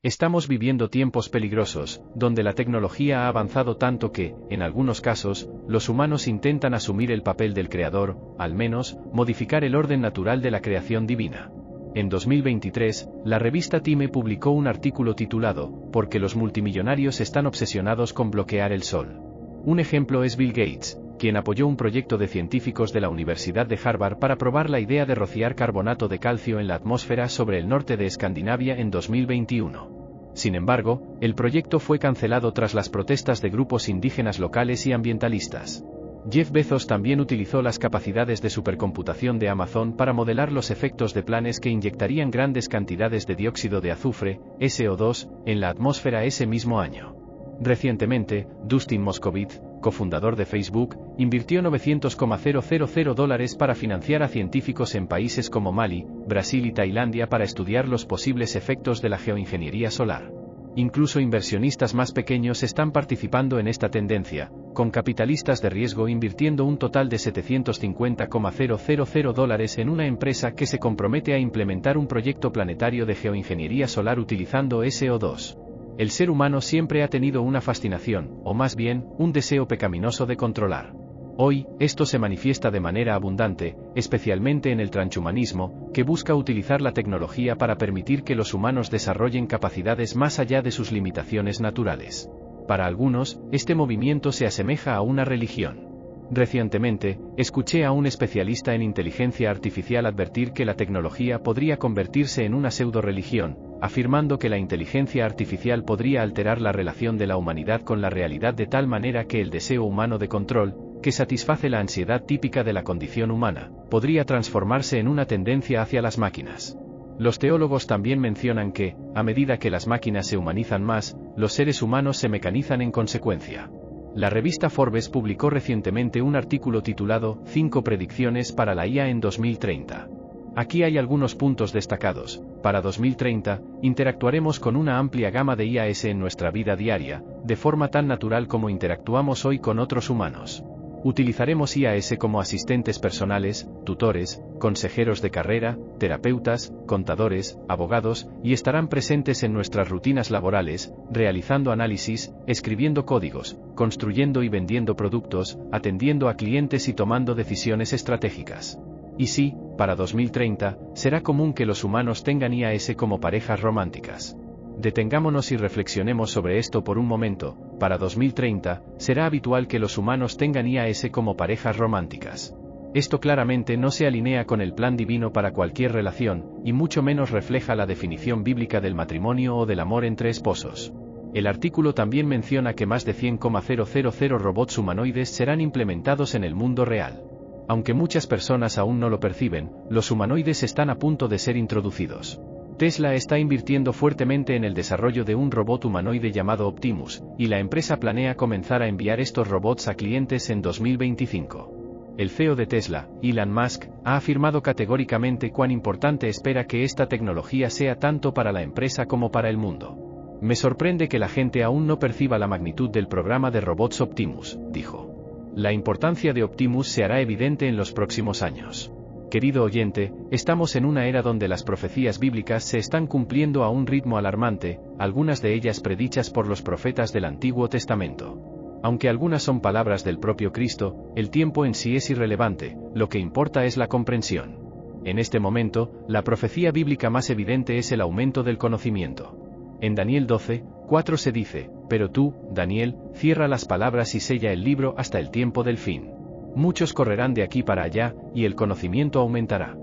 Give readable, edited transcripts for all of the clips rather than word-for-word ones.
Estamos viviendo tiempos peligrosos, donde la tecnología ha avanzado tanto que, en algunos casos, los humanos intentan asumir el papel del creador, al menos, modificar el orden natural de la creación divina. En 2023, la revista Time publicó un artículo titulado «¿Por qué los multimillonarios están obsesionados con bloquear el sol?». Un ejemplo es Bill Gates, quien apoyó un proyecto de científicos de la Universidad de Harvard para probar la idea de rociar carbonato de calcio en la atmósfera sobre el norte de Escandinavia en 2021. Sin embargo, el proyecto fue cancelado tras las protestas de grupos indígenas locales y ambientalistas. Jeff Bezos también utilizó las capacidades de supercomputación de Amazon para modelar los efectos de planes que inyectarían grandes cantidades de dióxido de azufre, SO2, en la atmósfera ese mismo año. Recientemente, Dustin Moskovitz, cofundador de Facebook, invirtió $900,000 para financiar a científicos en países como Mali, Brasil y Tailandia para estudiar los posibles efectos de la geoingeniería solar. Incluso inversionistas más pequeños están participando en esta tendencia, con capitalistas de riesgo invirtiendo un total de $750,000 en una empresa que se compromete a implementar un proyecto planetario de geoingeniería solar utilizando SO2. El ser humano siempre ha tenido una fascinación, o más bien, un deseo pecaminoso de controlar. Hoy, esto se manifiesta de manera abundante, especialmente en el transhumanismo, que busca utilizar la tecnología para permitir que los humanos desarrollen capacidades más allá de sus limitaciones naturales. Para algunos, este movimiento se asemeja a una religión. Recientemente, escuché a un especialista en inteligencia artificial advertir que la tecnología podría convertirse en una pseudo-religión, afirmando que la inteligencia artificial podría alterar la relación de la humanidad con la realidad de tal manera que el deseo humano de control, que satisface la ansiedad típica de la condición humana, podría transformarse en una tendencia hacia las máquinas. Los teólogos también mencionan que, a medida que las máquinas se humanizan más, los seres humanos se mecanizan en consecuencia. La revista Forbes publicó recientemente un artículo titulado 5 predicciones para la IA en 2030. Aquí hay algunos puntos destacados. Para 2030, interactuaremos con una amplia gama de IAS en nuestra vida diaria, de forma tan natural como interactuamos hoy con otros humanos. Utilizaremos IAS como asistentes personales, tutores, consejeros de carrera, terapeutas, contadores, abogados, y estarán presentes en nuestras rutinas laborales, realizando análisis, escribiendo códigos, construyendo y vendiendo productos, atendiendo a clientes y tomando decisiones estratégicas. Y sí, para 2030, será común que los humanos tengan IAS como parejas románticas. Detengámonos y reflexionemos sobre esto por un momento. Para 2030, será habitual que los humanos tengan IAS como parejas románticas. Esto claramente no se alinea con el plan divino para cualquier relación, y mucho menos refleja la definición bíblica del matrimonio o del amor entre esposos. El artículo también menciona que más de 100,000 robots humanoides serán implementados en el mundo real. Aunque muchas personas aún no lo perciben, los humanoides están a punto de ser introducidos. Tesla está invirtiendo fuertemente en el desarrollo de un robot humanoide llamado Optimus, y la empresa planea comenzar a enviar estos robots a clientes en 2025. El CEO de Tesla, Elon Musk, ha afirmado categóricamente cuán importante espera que esta tecnología sea tanto para la empresa como para el mundo. Me sorprende que la gente aún no perciba la magnitud del programa de robots Optimus, dijo. La importancia de Optimus se hará evidente en los próximos años. Querido oyente, estamos en una era donde las profecías bíblicas se están cumpliendo a un ritmo alarmante, algunas de ellas predichas por los profetas del Antiguo Testamento. Aunque algunas son palabras del propio Cristo, el tiempo en sí es irrelevante, lo que importa es la comprensión. En este momento, la profecía bíblica más evidente es el aumento del conocimiento. En Daniel 12:4 se dice, pero tú, Daniel, cierra las palabras y sella el libro hasta el tiempo del fin. Muchos correrán de aquí para allá, y el conocimiento aumentará.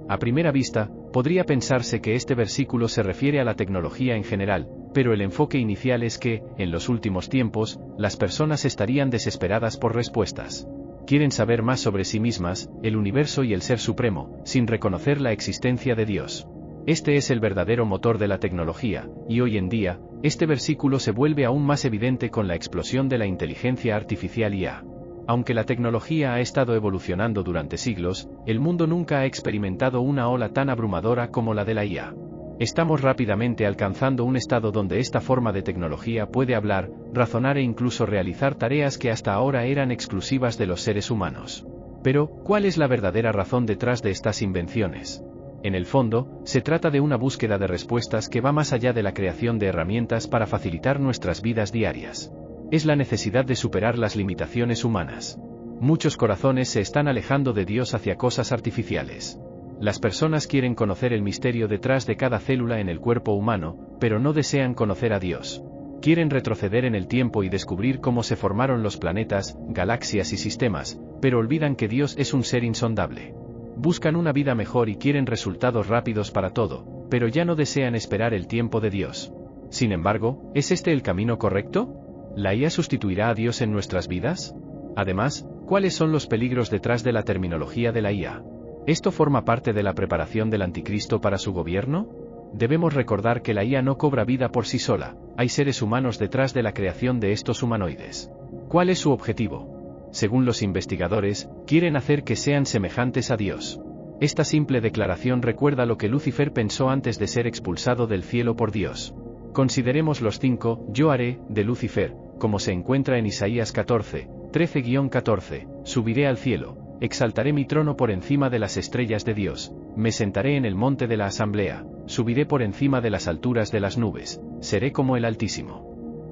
A primera vista, podría pensarse que este versículo se refiere a la tecnología en general, pero el enfoque inicial es que, en los últimos tiempos, las personas estarían desesperadas por respuestas. Quieren saber más sobre sí mismas, el universo y el Ser Supremo, sin reconocer la existencia de Dios. Este es el verdadero motor de la tecnología, y hoy en día, este versículo se vuelve aún más evidente con la explosión de la inteligencia artificial IA. Aunque la tecnología ha estado evolucionando durante siglos, el mundo nunca ha experimentado una ola tan abrumadora como la de la IA. Estamos rápidamente alcanzando un estado donde esta forma de tecnología puede hablar, razonar e incluso realizar tareas que hasta ahora eran exclusivas de los seres humanos. Pero, ¿cuál es la verdadera razón detrás de estas invenciones? En el fondo, se trata de una búsqueda de respuestas que va más allá de la creación de herramientas para facilitar nuestras vidas diarias. Es la necesidad de superar las limitaciones humanas. Muchos corazones se están alejando de Dios hacia cosas artificiales. Las personas quieren conocer el misterio detrás de cada célula en el cuerpo humano, pero no desean conocer a Dios. Quieren retroceder en el tiempo y descubrir cómo se formaron los planetas, galaxias y sistemas, pero olvidan que Dios es un ser insondable. Buscan una vida mejor y quieren resultados rápidos para todo, pero ya no desean esperar el tiempo de Dios. Sin embargo, ¿es este el camino correcto? ¿La IA sustituirá a Dios en nuestras vidas? Además, ¿cuáles son los peligros detrás de la terminología de la IA? ¿Esto forma parte de la preparación del anticristo para su gobierno? Debemos recordar que la IA no cobra vida por sí sola, hay seres humanos detrás de la creación de estos humanoides. ¿Cuál es su objetivo? Según los investigadores, quieren hacer que sean semejantes a Dios. Esta simple declaración recuerda lo que Lucifer pensó antes de ser expulsado del cielo por Dios. Consideremos los 5 yo haré de Lucifer, como se encuentra en Isaías 14, 13-14, subiré al cielo, exaltaré mi trono por encima de las estrellas de Dios, me sentaré en el monte de la asamblea, subiré por encima de las alturas de las nubes, seré como el Altísimo.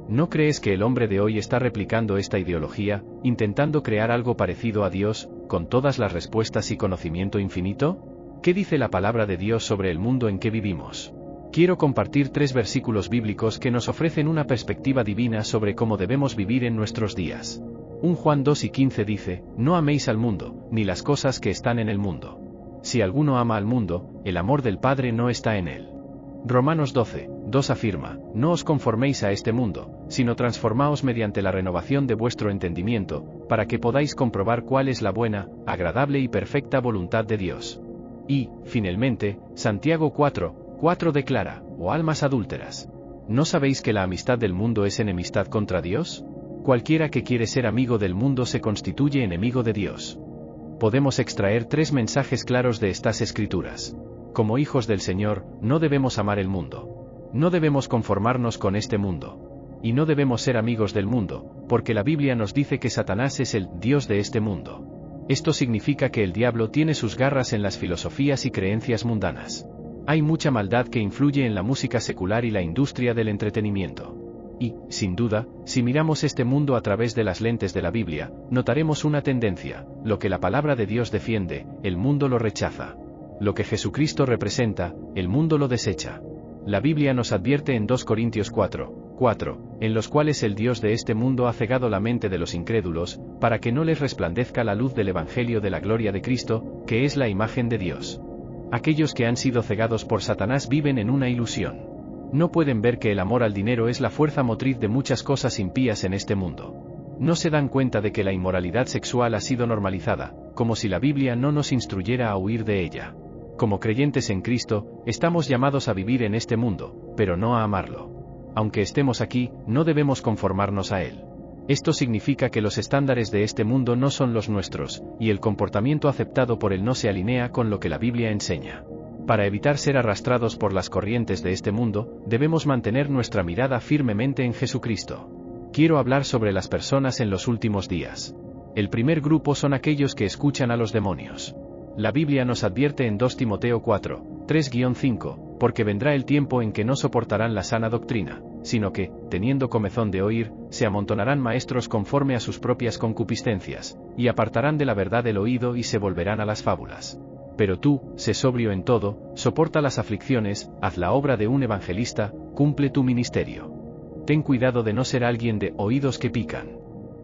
¿No crees que el hombre de hoy está replicando esta ideología, intentando crear algo parecido a Dios, con todas las respuestas y conocimiento infinito? ¿Qué dice la palabra de Dios sobre el mundo en que vivimos? Quiero compartir 3 versículos bíblicos que nos ofrecen una perspectiva divina sobre cómo debemos vivir en nuestros días. 1 Juan 2:15 dice, no améis al mundo, ni las cosas que están en el mundo. Si alguno ama al mundo, el amor del Padre no está en él. Romanos 12:2 afirma, no os conforméis a este mundo, sino transformaos mediante la renovación de vuestro entendimiento, para que podáis comprobar cuál es la buena, agradable y perfecta voluntad de Dios. Y, finalmente, Santiago 4:4 declara, oh almas adúlteras, ¿no sabéis que la amistad del mundo es enemistad contra Dios? Cualquiera que quiere ser amigo del mundo se constituye enemigo de Dios. Podemos extraer 3 mensajes claros de estas escrituras. Como hijos del Señor, no debemos amar el mundo. No debemos conformarnos con este mundo. Y no debemos ser amigos del mundo, porque la Biblia nos dice que Satanás es el Dios de este mundo. Esto significa que el diablo tiene sus garras en las filosofías y creencias mundanas. Hay mucha maldad que influye en la música secular y la industria del entretenimiento. Y, sin duda, si miramos este mundo a través de las lentes de la Biblia, notaremos una tendencia: lo que la palabra de Dios defiende, el mundo lo rechaza. Lo que Jesucristo representa, el mundo lo desecha. La Biblia nos advierte en 2 Corintios 4:4, en los cuales el Dios de este mundo ha cegado la mente de los incrédulos, para que no les resplandezca la luz del Evangelio de la gloria de Cristo, que es la imagen de Dios. Aquellos que han sido cegados por Satanás viven en una ilusión. No pueden ver que el amor al dinero es la fuerza motriz de muchas cosas impías en este mundo. No se dan cuenta de que la inmoralidad sexual ha sido normalizada, como si la Biblia no nos instruyera a huir de ella. Como creyentes en Cristo, estamos llamados a vivir en este mundo, pero no a amarlo. Aunque estemos aquí, no debemos conformarnos a él. Esto significa que los estándares de este mundo no son los nuestros, y el comportamiento aceptado por él no se alinea con lo que la Biblia enseña. Para evitar ser arrastrados por las corrientes de este mundo, debemos mantener nuestra mirada firmemente en Jesucristo. Quiero hablar sobre las personas en los últimos días. El primer grupo son aquellos que escuchan a los demonios. La Biblia nos advierte en 2 Timoteo 4:3-5, porque vendrá el tiempo en que no soportarán la sana doctrina, sino que, teniendo comezón de oír, se amontonarán maestros conforme a sus propias concupiscencias, y apartarán de la verdad el oído y se volverán a las fábulas. Pero tú, sé sobrio en todo, soporta las aflicciones, haz la obra de un evangelista, cumple tu ministerio. Ten cuidado de no ser alguien de oídos que pican.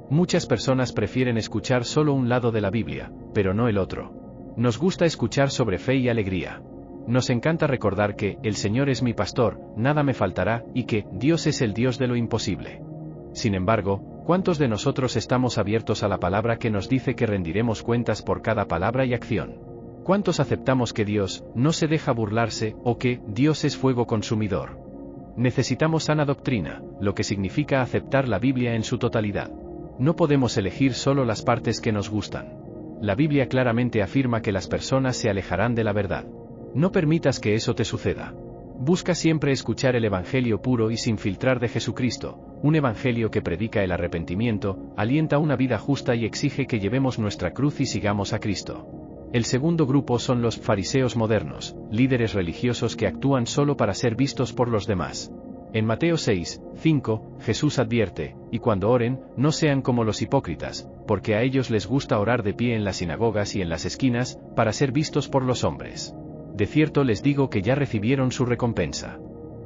Muchas personas prefieren escuchar solo un lado de la Biblia, pero no el otro. Nos gusta escuchar sobre fe y alegría. Nos encanta recordar que, el Señor es mi pastor, nada me faltará, y que, Dios es el Dios de lo imposible. Sin embargo, ¿cuántos de nosotros estamos abiertos a la palabra que nos dice que rendiremos cuentas por cada palabra y acción? ¿Cuántos aceptamos que Dios no se deja burlarse, o que Dios es fuego consumidor? Necesitamos sana doctrina, lo que significa aceptar la Biblia en su totalidad. No podemos elegir solo las partes que nos gustan. La Biblia claramente afirma que las personas se alejarán de la verdad. No permitas que eso te suceda. Busca siempre escuchar el Evangelio puro y sin filtrar de Jesucristo, un Evangelio que predica el arrepentimiento, alienta una vida justa y exige que llevemos nuestra cruz y sigamos a Cristo. El segundo grupo son los fariseos modernos, líderes religiosos que actúan solo para ser vistos por los demás. En Mateo 6:5, Jesús advierte, y cuando oren, no sean como los hipócritas, porque a ellos les gusta orar de pie en las sinagogas y en las esquinas, para ser vistos por los hombres. De cierto les digo que ya recibieron su recompensa.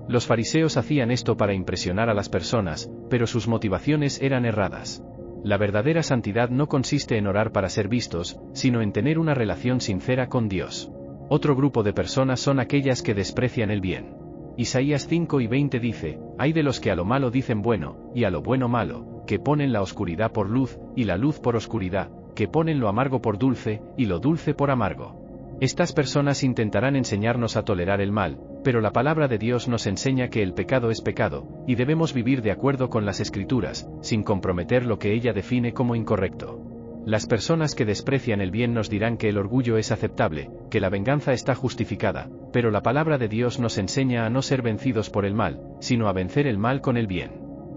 Los fariseos hacían esto para impresionar a las personas, pero sus motivaciones eran erradas. La verdadera santidad no consiste en orar para ser vistos, sino en tener una relación sincera con Dios. Otro grupo de personas son aquellas que desprecian el bien. Isaías 5:20 dice, «Ay de los que a lo malo dicen bueno, y a lo bueno malo, que ponen la oscuridad por luz, y la luz por oscuridad, que ponen lo amargo por dulce, y lo dulce por amargo». Estas personas intentarán enseñarnos a tolerar el mal, pero la palabra de Dios nos enseña que el pecado es pecado, y debemos vivir de acuerdo con las Escrituras, sin comprometer lo que ella define como incorrecto. Las personas que desprecian el bien nos dirán que el orgullo es aceptable, que la venganza está justificada, pero la palabra de Dios nos enseña a no ser vencidos por el mal, sino a vencer el mal con el bien.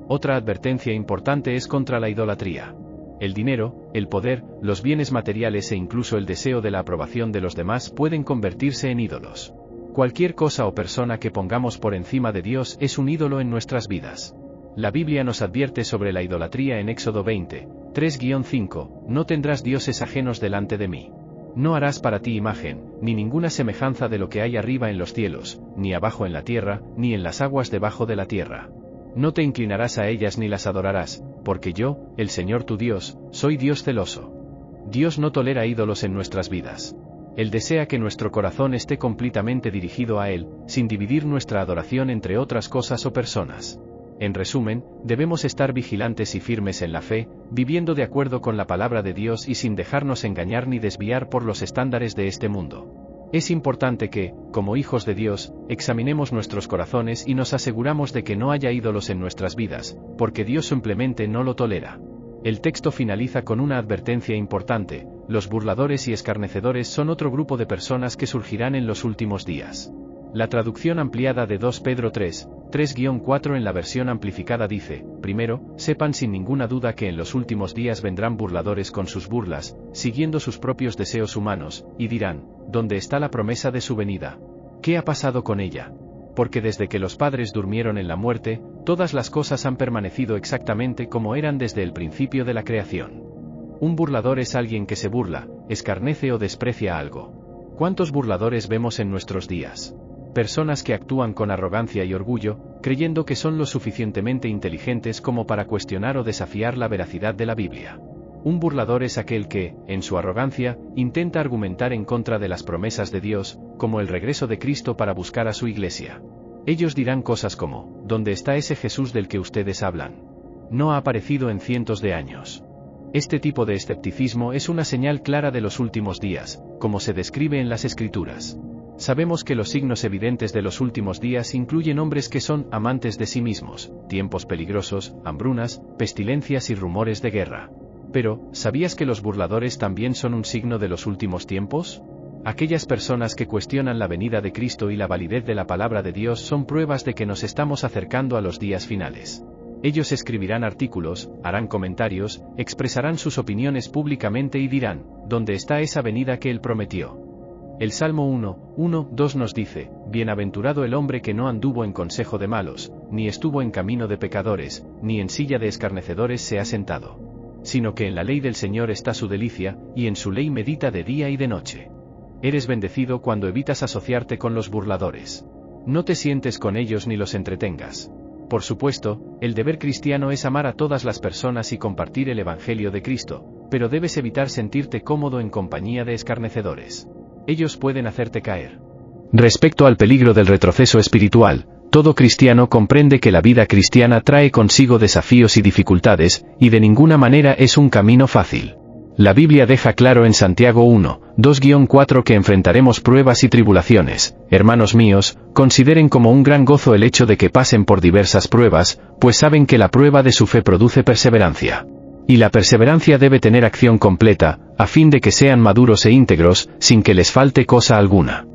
Otra advertencia importante es contra la idolatría. El dinero, el poder, los bienes materiales e incluso el deseo de la aprobación de los demás pueden convertirse en ídolos. Cualquier cosa o persona que pongamos por encima de Dios es un ídolo en nuestras vidas. La Biblia nos advierte sobre la idolatría en Éxodo 20:3-5, no tendrás dioses ajenos delante de mí. No harás para ti imagen, ni ninguna semejanza de lo que hay arriba en los cielos, ni abajo en la tierra, ni en las aguas debajo de la tierra. No te inclinarás a ellas ni las adorarás, porque yo, el Señor tu Dios, soy Dios celoso. Dios no tolera ídolos en nuestras vidas. Él desea que nuestro corazón esté completamente dirigido a Él, sin dividir nuestra adoración entre otras cosas o personas. En resumen, debemos estar vigilantes y firmes en la fe, viviendo de acuerdo con la palabra de Dios y sin dejarnos engañar ni desviar por los estándares de este mundo. Es importante que, como hijos de Dios, examinemos nuestros corazones y nos aseguramos de que no haya ídolos en nuestras vidas, porque Dios simplemente no lo tolera. El texto finaliza con una advertencia importante: los burladores y escarnecedores son otro grupo de personas que surgirán en los últimos días. La traducción ampliada de 2 Pedro 3:4 en la versión amplificada dice: primero, sepan sin ninguna duda que en los últimos días vendrán burladores con sus burlas, siguiendo sus propios deseos humanos, y dirán: ¿dónde está la promesa de su venida? ¿Qué ha pasado con ella? Porque desde que los padres durmieron en la muerte, todas las cosas han permanecido exactamente como eran desde el principio de la creación. Un burlador es alguien que se burla, escarnece o desprecia algo. ¿Cuántos burladores vemos en nuestros días? Personas que actúan con arrogancia y orgullo, creyendo que son lo suficientemente inteligentes como para cuestionar o desafiar la veracidad de la Biblia. Un burlador es aquel que, en su arrogancia, intenta argumentar en contra de las promesas de Dios, como el regreso de Cristo para buscar a su iglesia. Ellos dirán cosas como: ¿dónde está ese Jesús del que ustedes hablan? No ha aparecido en cientos de años. Este tipo de escepticismo es una señal clara de los últimos días, como se describe en las Escrituras. Sabemos que los signos evidentes de los últimos días incluyen hombres que son amantes de sí mismos, tiempos peligrosos, hambrunas, pestilencias y rumores de guerra. Pero, ¿sabías que los burladores también son un signo de los últimos tiempos? Aquellas personas que cuestionan la venida de Cristo y la validez de la palabra de Dios son pruebas de que nos estamos acercando a los días finales. Ellos escribirán artículos, harán comentarios, expresarán sus opiniones públicamente y dirán: ¿dónde está esa venida que Él prometió? El Salmo 1:2 nos dice: bienaventurado el hombre que no anduvo en consejo de malos, ni estuvo en camino de pecadores, ni en silla de escarnecedores se ha sentado. Sino que en la ley del Señor está su delicia, y en su ley medita de día y de noche. Eres bendecido cuando evitas asociarte con los burladores. No te sientes con ellos ni los entretengas. Por supuesto, el deber cristiano es amar a todas las personas y compartir el Evangelio de Cristo, pero debes evitar sentirte cómodo en compañía de escarnecedores. Ellos pueden hacerte caer. Respecto al peligro del retroceso espiritual, todo cristiano comprende que la vida cristiana trae consigo desafíos y dificultades, y de ninguna manera es un camino fácil. La Biblia deja claro en Santiago 1:2-4 que enfrentaremos pruebas y tribulaciones. Hermanos míos, consideren como un gran gozo el hecho de que pasen por diversas pruebas, pues saben que la prueba de su fe produce perseverancia. Y la perseverancia debe tener acción completa, a fin de que sean maduros e íntegros, sin que les falte cosa alguna.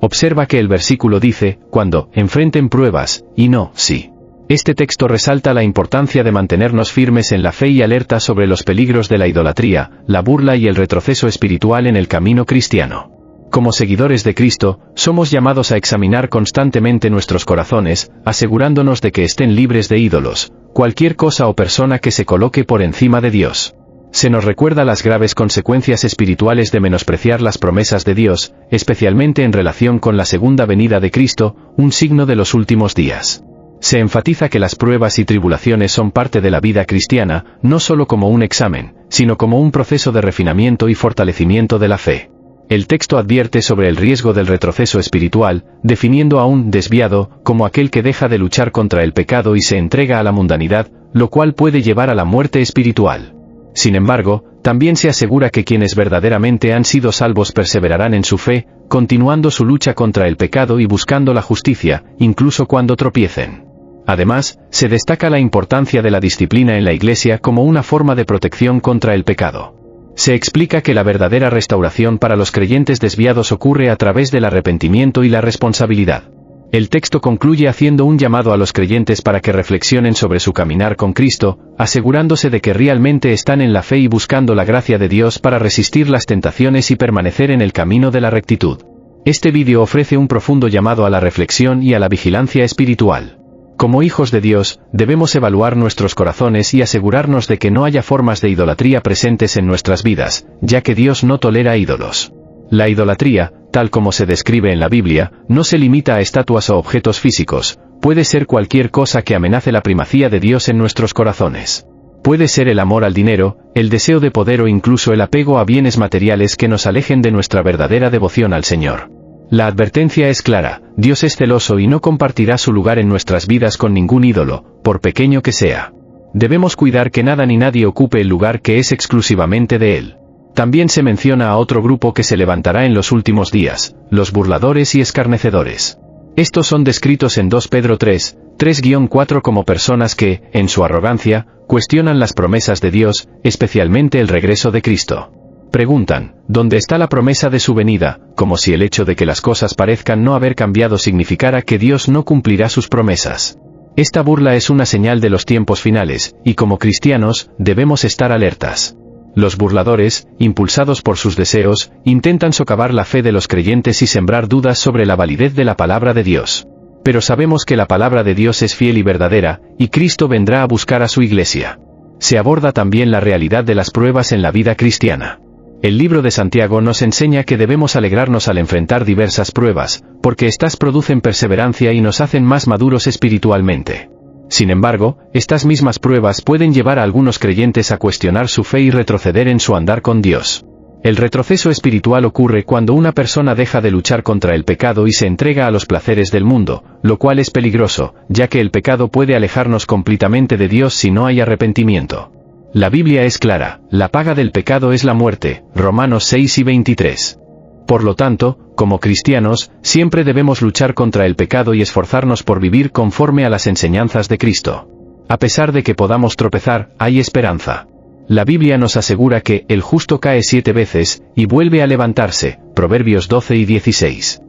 Observa que el versículo dice: cuando enfrenten pruebas, y no, sí. Este texto resalta la importancia de mantenernos firmes en la fe y alerta sobre los peligros de la idolatría, la burla y el retroceso espiritual en el camino cristiano. Como seguidores de Cristo, somos llamados a examinar constantemente nuestros corazones, asegurándonos de que estén libres de ídolos, cualquier cosa o persona que se coloque por encima de Dios. Se nos recuerda las graves consecuencias espirituales de menospreciar las promesas de Dios, especialmente en relación con la segunda venida de Cristo, un signo de los últimos días. Se enfatiza que las pruebas y tribulaciones son parte de la vida cristiana, no solo como un examen, sino como un proceso de refinamiento y fortalecimiento de la fe. El texto advierte sobre el riesgo del retroceso espiritual, definiendo a un desviado como aquel que deja de luchar contra el pecado y se entrega a la mundanidad, lo cual puede llevar a la muerte espiritual. Sin embargo, también se asegura que quienes verdaderamente han sido salvos perseverarán en su fe, continuando su lucha contra el pecado y buscando la justicia, incluso cuando tropiecen. Además, se destaca la importancia de la disciplina en la Iglesia como una forma de protección contra el pecado. Se explica que la verdadera restauración para los creyentes desviados ocurre a través del arrepentimiento y la responsabilidad. El texto concluye haciendo un llamado a los creyentes para que reflexionen sobre su caminar con Cristo, asegurándose de que realmente están en la fe y buscando la gracia de Dios para resistir las tentaciones y permanecer en el camino de la rectitud. Este vídeo ofrece un profundo llamado a la reflexión y a la vigilancia espiritual. Como hijos de Dios, debemos evaluar nuestros corazones y asegurarnos de que no haya formas de idolatría presentes en nuestras vidas, ya que Dios no tolera ídolos. La idolatría, tal como se describe en la Biblia, no se limita a estatuas o objetos físicos, puede ser cualquier cosa que amenace la primacía de Dios en nuestros corazones. Puede ser el amor al dinero, el deseo de poder o incluso el apego a bienes materiales que nos alejen de nuestra verdadera devoción al Señor. La advertencia es clara: Dios es celoso y no compartirá su lugar en nuestras vidas con ningún ídolo, por pequeño que sea. Debemos cuidar que nada ni nadie ocupe el lugar que es exclusivamente de Él. También se menciona a otro grupo que se levantará en los últimos días: los burladores y escarnecedores. Estos son descritos en 2 Pedro 3:4 como personas que, en su arrogancia, cuestionan las promesas de Dios, especialmente el regreso de Cristo. Preguntan: ¿dónde está la promesa de su venida?, como si el hecho de que las cosas parezcan no haber cambiado significara que Dios no cumplirá sus promesas. Esta burla es una señal de los tiempos finales, y como cristianos, debemos estar alertas. Los burladores, impulsados por sus deseos, intentan socavar la fe de los creyentes y sembrar dudas sobre la validez de la palabra de Dios. Pero sabemos que la palabra de Dios es fiel y verdadera, y Cristo vendrá a buscar a su iglesia. Se aborda también la realidad de las pruebas en la vida cristiana. El libro de Santiago nos enseña que debemos alegrarnos al enfrentar diversas pruebas, porque éstas producen perseverancia y nos hacen más maduros espiritualmente. Sin embargo, estas mismas pruebas pueden llevar a algunos creyentes a cuestionar su fe y retroceder en su andar con Dios. El retroceso espiritual ocurre cuando una persona deja de luchar contra el pecado y se entrega a los placeres del mundo, lo cual es peligroso, ya que el pecado puede alejarnos completamente de Dios si no hay arrepentimiento. La Biblia es clara: la paga del pecado es la muerte, Romanos 6:23. Por lo tanto, como cristianos, siempre debemos luchar contra el pecado y esforzarnos por vivir conforme a las enseñanzas de Cristo. A pesar de que podamos tropezar, hay esperanza. La Biblia nos asegura que el justo cae 7 veces, y vuelve a levantarse, Proverbios 12:16.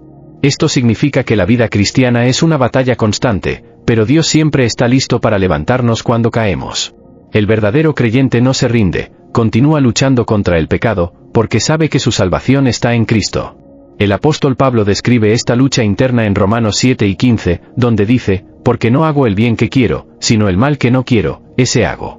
Esto significa que la vida cristiana es una batalla constante, pero Dios siempre está listo para levantarnos cuando caemos. El verdadero creyente no se rinde, continúa luchando contra el pecado, porque sabe que su salvación está en Cristo. El apóstol Pablo describe esta lucha interna en Romanos 7:15, donde dice: porque no hago el bien que quiero, sino el mal que no quiero, ese hago.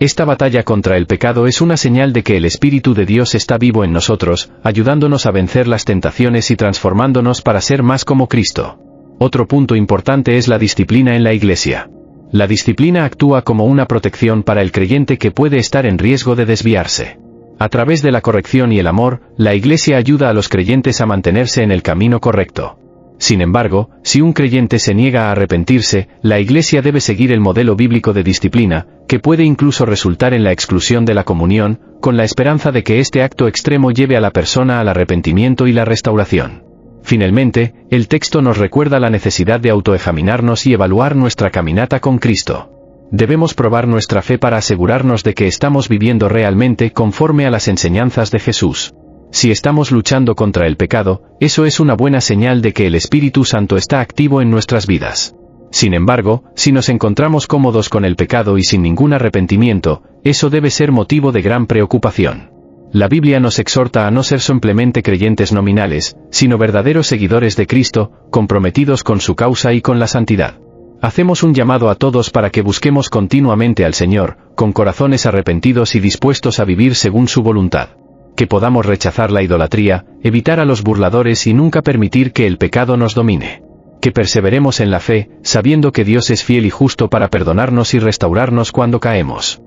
Esta batalla contra el pecado es una señal de que el Espíritu de Dios está vivo en nosotros, ayudándonos a vencer las tentaciones y transformándonos para ser más como Cristo. Otro punto importante es la disciplina en la iglesia. La disciplina actúa como una protección para el creyente que puede estar en riesgo de desviarse. A través de la corrección y el amor, la iglesia ayuda a los creyentes a mantenerse en el camino correcto. Sin embargo, si un creyente se niega a arrepentirse, la iglesia debe seguir el modelo bíblico de disciplina, que puede incluso resultar en la exclusión de la comunión, con la esperanza de que este acto extremo lleve a la persona al arrepentimiento y la restauración. Finalmente, el texto nos recuerda la necesidad de autoexaminarnos y evaluar nuestra caminata con Cristo. Debemos probar nuestra fe para asegurarnos de que estamos viviendo realmente conforme a las enseñanzas de Jesús. Si estamos luchando contra el pecado, eso es una buena señal de que el Espíritu Santo está activo en nuestras vidas. Sin embargo, si nos encontramos cómodos con el pecado y sin ningún arrepentimiento, eso debe ser motivo de gran preocupación. La Biblia nos exhorta a no ser simplemente creyentes nominales, sino verdaderos seguidores de Cristo, comprometidos con su causa y con la santidad. Hacemos un llamado a todos para que busquemos continuamente al Señor, con corazones arrepentidos y dispuestos a vivir según su voluntad. Que podamos rechazar la idolatría, evitar a los burladores y nunca permitir que el pecado nos domine. Que perseveremos en la fe, sabiendo que Dios es fiel y justo para perdonarnos y restaurarnos cuando caemos.